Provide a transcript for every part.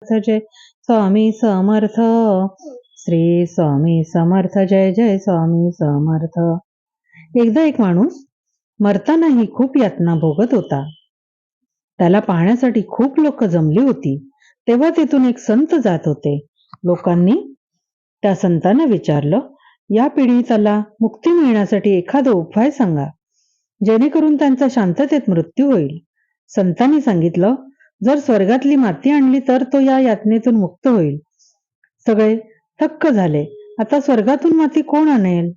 समर्थ जय स्वामी समर्थ. श्री स्वामी समर्थ जय जय स्वामी समर्थ. एकदा एक माणूस मरतानाही खूप यातना भोगत होता. त्याला पाहण्यासाठी खूप लोक जमली होती. तेव्हा तिथून एक संत जात होते. लोकांनी त्या संतांना विचारलं, या पीडिताला मुक्ती मिळण्यासाठी एखादा उपाय सांगा, जेणेकरून त्यांचा शांततेत मृत्यू होईल. संतांनी सांगितलं, जर स्वर्गातली माती आणली तर तो या यातनेतून मुक्त होईल. सगळे थक्क झाले. आता स्वर्गातून माती कोण आणेल?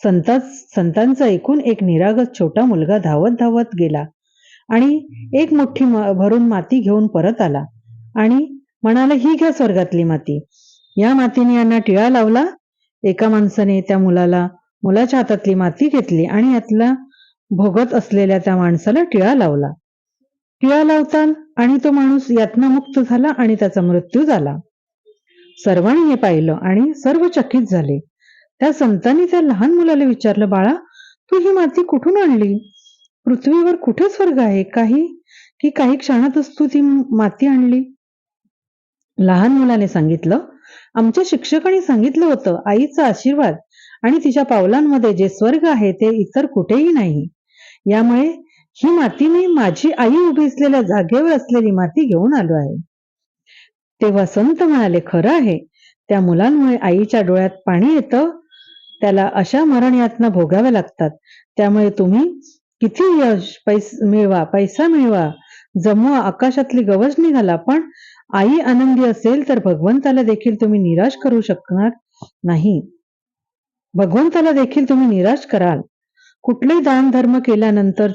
संतांचं ऐकून एक निरागस छोटा मुलगा धावत धावत गेला आणि एक मुठ्ठी भरून माती घेऊन परत आला आणि म्हणाला, ही घ्या स्वर्गातली माती. या मातीने यांना टिळा लावला. एका माणसाने त्या मुलाच्या हातातली माती घेतली आणि यातला भोगत असलेल्या त्या माणसाला टिळा लावला. टिळा लावताल आणि तो माणूस यातनामुक्त झाला आणि त्याचा मृत्यू झाला. सर्वांनी हे पाहिलं आणि सर्व चकित झाले. त्या संतांनी त्या लहान मुलाला विचारलं, बाळा, तू ही माती कुठून आणली? पृथ्वीवर कुठे स्वर्ग आहे? काही क्षणातच तू ती माती आणली? लहान मुलाने सांगितलं, आमच्या शिक्षकांनी सांगितलं होतं, आईचा आशीर्वाद आणि तिच्या पावलांमध्ये जे स्वर्ग आहे ते इतर कुठेही नाही. यामुळे ही माती मी माझी आई उभी असलेल्या जागेवर असलेली माती घेऊन आलो आहे. तेव्हा संत म्हणाले, खरं आहे, त्या मुलांमुळे आईच्या डोळ्यात पाणी येतं. त्याला अशा मरण यातना भोगाव्या लागतात. त्यामुळे तुम्ही किती यश पैसा मिळवा, जमवा, आकाशातली गवसणी घाला, पण आई आनंदी असेल तर भगवंताला देखील तुम्ही निराश करू शकणार नाही. भगवंताला देखील तुम्ही निराश कराल. कुठलेही दान धर्म केल्यानंतर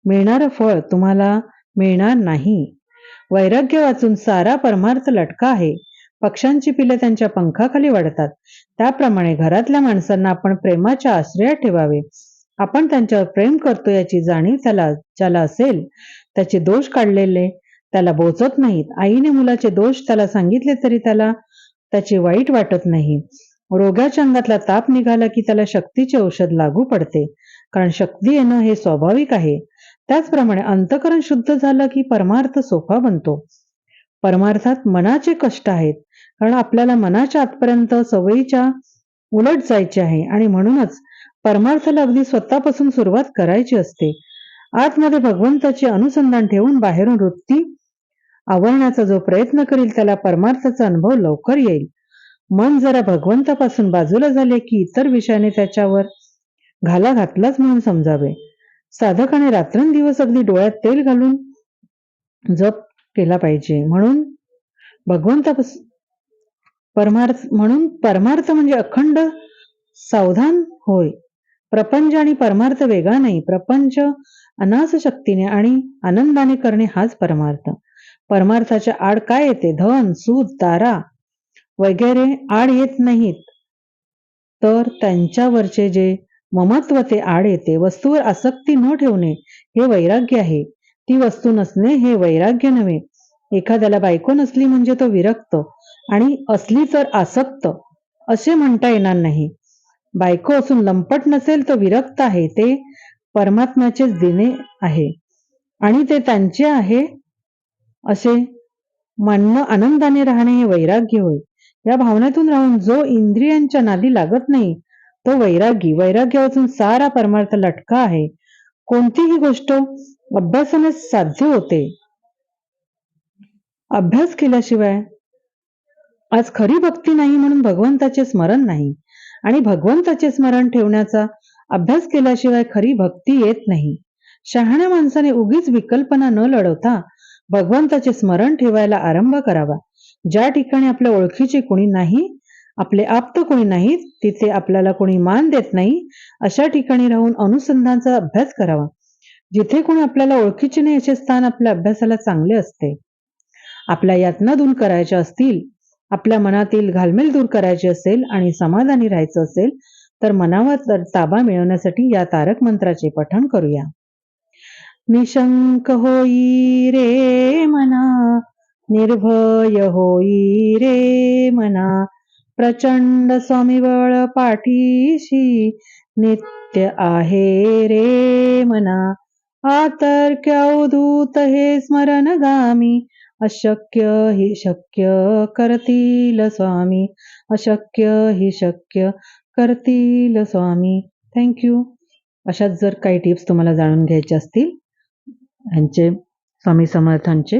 मिळणारं फळ तुम्हाला मिळणार नाही. वैराग्य वाचून सारा परमार्थ लटका आहे. पक्ष्यांची पिले त्यांच्या पंखाखाली वाढतात. त्याप्रमाणे घरातल्या माणसांना आपण प्रेमाच्या आश्रयात ठेवावे. आपण त्यांच्यावर प्रेम करतो याची जाणीव ज्याला असेल, त्याचे दोष काढलेले त्याला बोचत नाहीत. आईने मुलाचे दोष त्याला सांगितले तरी त्याला त्याचे वाईट वाटत नाही. रोग्याच्या अंगातला ताप निघाला की त्याला शक्तीचे औषध लागू पडते, कारण शक्ती येणं हे स्वाभाविक आहे. त्याचप्रमाणे अंतःकरण शुद्ध झालं की परमार्थ सोपा बनतो. परमार्थात मनाचे कष्ट आहेत, कारण आपल्याला मनाच्या आतपर्यंत सवयीच्या उलट जायचे आहे आणि म्हणूनच परमार्थाला अगदी स्वतःपासून सुरुवात करायची असते. आतमध्ये भगवंताचे अनुसंधान ठेवून बाहेरून वृत्ती आवरण्याचा जो प्रयत्न करील त्याला परमार्थाचा अनुभव लवकर येईल. मन जरा भगवंतापासून बाजूला झाले की इतर विषयाने त्याच्यावर घाला घातलाच म्हणून समजावे. साधकाने रात्रंदिवस अगदी डोळ्यात तेल घालून जप केला पाहिजे. म्हणून परमार्थ म्हणजे अखंड सावधान होय. प्रपंच आणि परमार्थ वेगळा नाही. प्रपंच अनास शक्तीने आणि आनंदाने करणे हाच परमार्थ. परमार्थाच्या आड काय येते? धन, सूत, तारा वगैरे आड येत नाहीत, तर त्यांच्यावरचे जे ममत्व ते आड येते. वस्तूवर आसक्ती न ठेवणे हे वैराग्य आहे. ती वस्तू नसणे हे वैराग्य नव्हे. एखाद्याला बायको नसली म्हणजे तो विरक्त आणि असली तर आसक्त असे म्हणता येणार नाही. बायको असून लंपट नसेल तो विरक्त आहे. ते परमात्म्याचेच देणे आहे आणि ते त्यांचे आहे असे म्हणणं आनंदाने राहणे हे वैराग्य होय. या भावनेतून राहून जो इंद्रियांच्या नादी लागत नाही तो वैरागी. वैराग्य वाचून सारा परमार्थ लटका आहे. कोणतीही गोष्ट अभ्यासाने साध्य होते. अभ्यास केल्याशिवाय आज खरी भक्ती नाही म्हणून भगवंताचे स्मरण नाही, आणि भगवंताचे स्मरण ठेवण्याचा अभ्यास केल्याशिवाय खरी भक्ती येत नाही. शहाण्या माणसाने उगीच विकल्पना न लढवता भगवंताचे स्मरण ठेवायला आरंभ करावा. ज्या ठिकाणी आपल्या ओळखीचे कोणी नाही, आपले आप्त कोणी नाही, तिथे आपल्याला कोणी मान देत नाही, अशा ठिकाणी राहून अनुसंधानाचा अभ्यास करावा. जिथे कोणी आपल्याला ओळखीचे नाही असे स्थान आपल्या अभ्यासाला चांगले असते. आपल्या यातना दूर करायच्या असतील, आपल्या मनातील घालमेल दूर करायची असेल आणि समाधानी राहायचं असेल तर मनावर ताबा मिळवण्यासाठी या तारक मंत्राचे पठण करूया. निशंक होई रे मना, निर्भय होई रे मना, प्रचंड स्वामीबळ पाठीशी नित्य आहे रे मना. आतर्क्य अवधूत हे स्मरण गामी, अशक्य हि शक्य करतील स्वामी, अशक्य हि शक्य करतील स्वामी. थँक्यू. अशाच जर काही टिप्स तुम्हाला जाणून घ्यायच्या असतील ह्यांचे, स्वामी समर्थांचे,